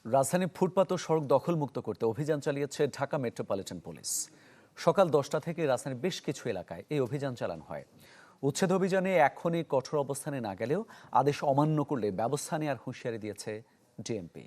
রাজধানীর ফুটপাত ও সড়ক দখলমুক্ত করতে অভিযান চালিয়েছে ঢাকা মেট্রোপলিটন পুলিশ। সকাল 10টা থেকে রাজধানীর বেশ কিছু এলাকায় এই অভিযান চালানো হয়। উচ্ছেদ অভিযানে এখনই কঠোর অবস্থানে না গেলেও আদেশ অমান্য করলে ব্যবস্থা নেওয়ার হুঁশিয়ারি দিয়েছে ডিএমপি।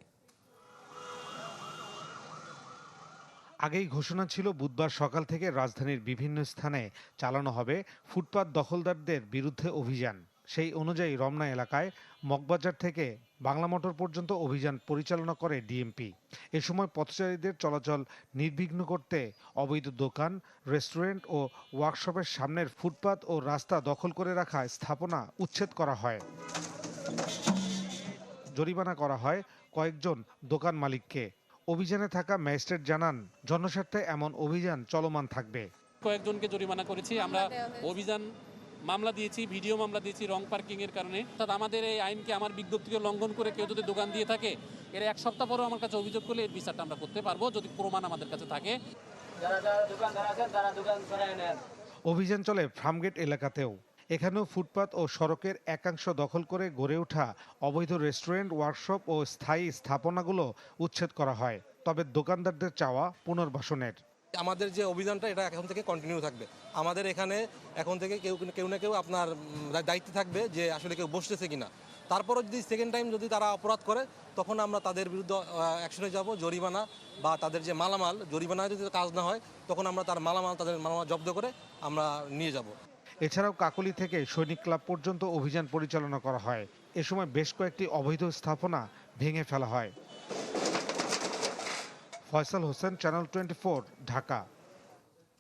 আগেই ঘোষণা ছিল বুধবার সকাল থেকে রাজধানীর বিভিন্ন স্থানে চালানো হবে ফুটপাত দখলদারদের বিরুদ্ধে অভিযান। সেই অনুযায়ী রমনা এলাকায় মগবাজার থেকে বাংলা মোটর পর্যন্ত অভিযান পরিচালনা করে ডিএমপি। এ সময় পথচারীদের চলাচল নির্বিঘ্ন করতে অবৈধ দোকান, রেস্টুরেন্ট ও ওয়ার্কশপের সামনের ফুটপাত ও রাস্তা দখল করে রাখা স্থাপনা উচ্ছেদ করা হয়। জরিমানা করা হয় কয়েকজন দোকান মালিককে। অভিযানে থাকা ম্যাজিস্ট্রেট জানান, জনস্বার্থে এমন অভিযান চলমান থাকবে। কয়েকজনকে জরিমানা করেছি আমরা। অভিযান মামলা দিয়েছি, ভিডিও মামলা দিয়েছি রং পার্কিং এর কারণে। অর্থাৎ আমাদের এই আইনকে, আমার বিজ্ঞপ্তিকে লঙ্ঘন করে কেউ যদি দোকান দিয়ে থাকে, এর এক সপ্তাহ পরেও আমার কাছে অভিযোগ করলে এর বিচারটা আমরা করতে পারবো, যদি প্রমাণ আমাদের কাছে থাকে। অভিযান চলে ফার্মগেট এলাকাতেও। এখানেও ফুটপাত ও সড়কের একাংশ দখল করে গড়ে ওঠা অবৈধ রেস্টুরেন্ট, ওয়ার্কশপ ও স্থায়ী স্থাপনাগুলো উচ্ছেদ করা হয়। তবে দোকানদারদের চাওয়া পুনর্বাসনের। আমাদের যে অভিযানটা এটা এখন থেকে কন্টিনিউ থাকবে। আমাদের এখানে এখন থেকে কেউ না কেউ আপনার দায়িত্বে থাকবে যে আসলে কেউ বসতেছে কিনা। তারপরও যদি সেকেন্ড টাইম যদি তারা অপরাধ করে, তখন আমরা তাদের বিরুদ্ধে অ্যাকশনে যাব। জরিমানা বা তাদের যে মালামাল, জরিমানা যদি কাজ না হয়, তখন আমরা তাদের মালামাল জব্দ করে আমরা নিয়ে যাব। এছাড়াও কাকলী থেকে সৈনিক ক্লাব পর্যন্ত অভিযান পরিচালনা করা হয়। এ সময় বেশ কয়েকটি অবৈধ স্থাপনা ভেঙে ফেলা হয়। ফয়সাল হোসেন, চ্যানেল 24, ঢাকা।